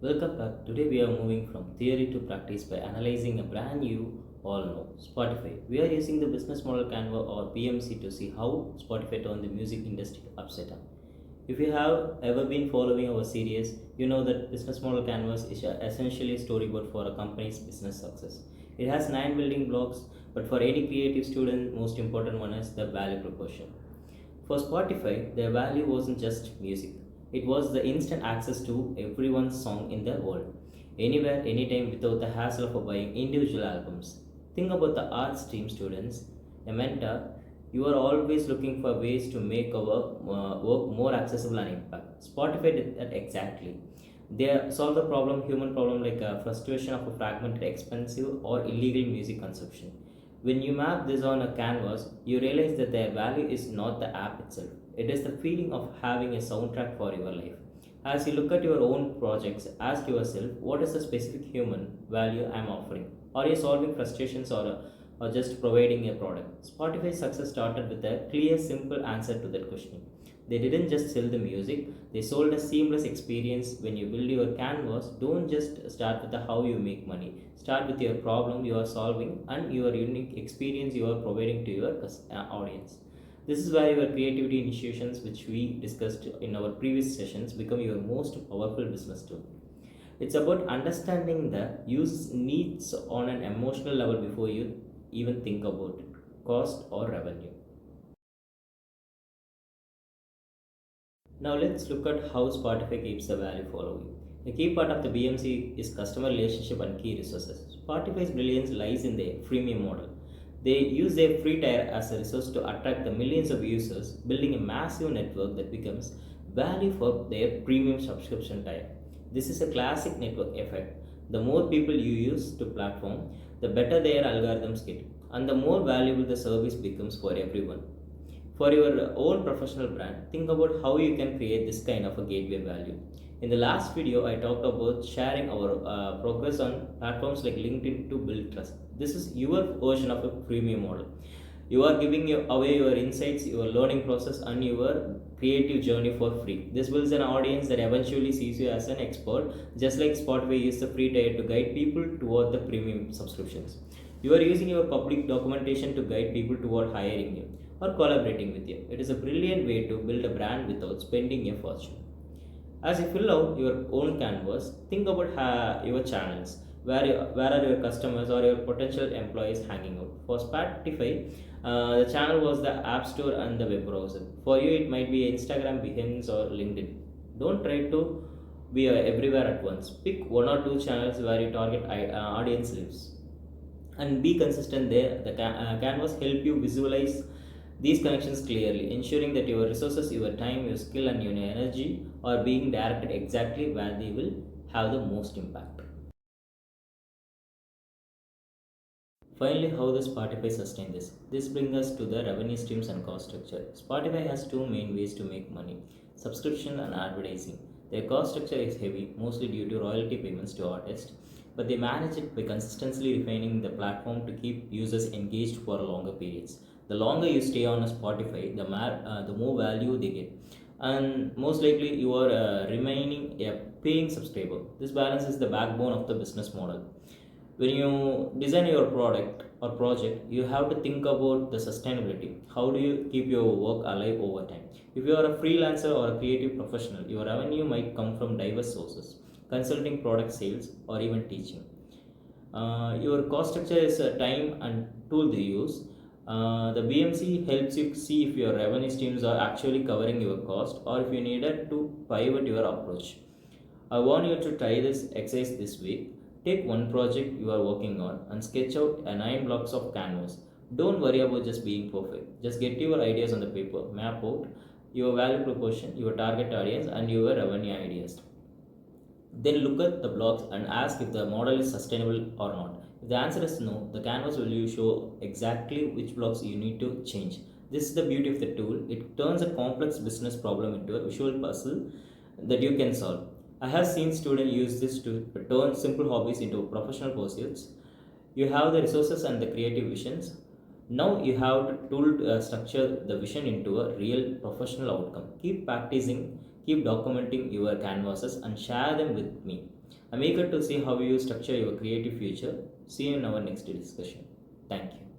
Welcome back. Today we are moving from theory to practice by analyzing a brand you all know, Spotify. We are using the business model Canva or PMC to see how Spotify turned the music industry upside down. If you have ever been following our series, you know that business model canvas is essentially a storyboard for a company's business success. It has 9 building blocks, but for any creative student, most important one is the value proposition. For Spotify, their value wasn't just music. It was the instant access to everyone's song in the world, anywhere, anytime, without the hassle of buying individual albums. Think about the art stream students, a mentor. You are always looking for ways to make our work more accessible and impact. Spotify did that exactly. They solve the human problem like frustration of a fragmented, expensive, or illegal music consumption. When you map this on a canvas, you realize that their value is not the app itself. It is the feeling of having a soundtrack for your life. As you look at your own projects, ask yourself, what is the specific human value I'm offering? Are you solving frustrations or just providing a product? Spotify's success started with a clear, simple answer to that question. They didn't just sell the music, they sold a seamless experience. When you build your canvas, don't just start with the how you make money. Start with your problem you are solving and your unique experience you are providing to your audience. This is where your creativity initiations, which we discussed in our previous sessions, become your most powerful business tool. It's about understanding the user's needs on an emotional level before you even think about it, cost or revenue. Now let's look at how Spotify keeps the value following. A key part of the BMC is customer relationship and key resources. Spotify's brilliance lies in their freemium model. They use their free tier as a resource to attract the millions of users, building a massive network that becomes value for their premium subscription tier. This is a classic network effect. The more people you use to platform, the better their algorithms get, and the more valuable the service becomes for everyone. For your own professional brand, think about how you can create this kind of a gateway value. In the last video, I talked about sharing our progress on platforms like LinkedIn to build trust. This is your version of a premium model. You are giving away your insights, your learning process, and your creative journey for free. This builds an audience that eventually sees you as an expert, just like Spotify uses the free tier to guide people toward the premium subscriptions. You are using your public documentation to guide people toward hiring you or collaborating with you. It is a brilliant way to build a brand without spending a fortune. As you fill out your own canvas, think about your channels. Where are your customers or your potential employees hanging out? For Spotify, the channel was the App Store and the web browser. For you, it might be Instagram, Behance, or LinkedIn. Don't try to be everywhere at once. Pick one or two channels where your target audience lives and be consistent there. The canvas help you visualize these connections clearly, ensuring that your resources, your time, your skill, and your energy are being directed exactly where they will have the most impact. Finally, how does Spotify sustain this? This brings us to the revenue streams and cost structure. Spotify has two main ways to make money: subscription and advertising. Their cost structure is heavy, mostly due to royalty payments to artists, but they manage it by consistently refining the platform to keep users engaged for longer periods. The longer you stay on a Spotify, the more value they get, and most likely you are remaining a paying subscriber. This balance is the backbone of the business model. When you design your product or project, you have to think about the sustainability. How do you keep your work alive over time? If you are a freelancer or a creative professional, your revenue might come from diverse sources: consulting, product sales, or even teaching. Your cost structure is time and tool they use. The BMC helps you see if your revenue streams are actually covering your cost or if you needed to pivot your approach. I want you to try this exercise this week. Take one project you are working on and sketch out a 9 blocks of canvas. Don't worry about just being perfect. Just get your ideas on the paper, map out your value proposition, your target audience, and your revenue ideas. Then look at the blocks and ask if the model is sustainable or not. If the answer is no, the canvas will you show exactly which blocks you need to change. This is the beauty of the tool. It turns a complex business problem into a visual puzzle that you can solve. I have seen students use this to turn simple hobbies into professional pursuits. You have the resources and the creative visions. Now you have to tool structure the vision into a real professional outcome. Keep practicing, Keep documenting your canvases and share them with me. I'm eager to see how you structure your creative future. See you in our next discussion. Thank you.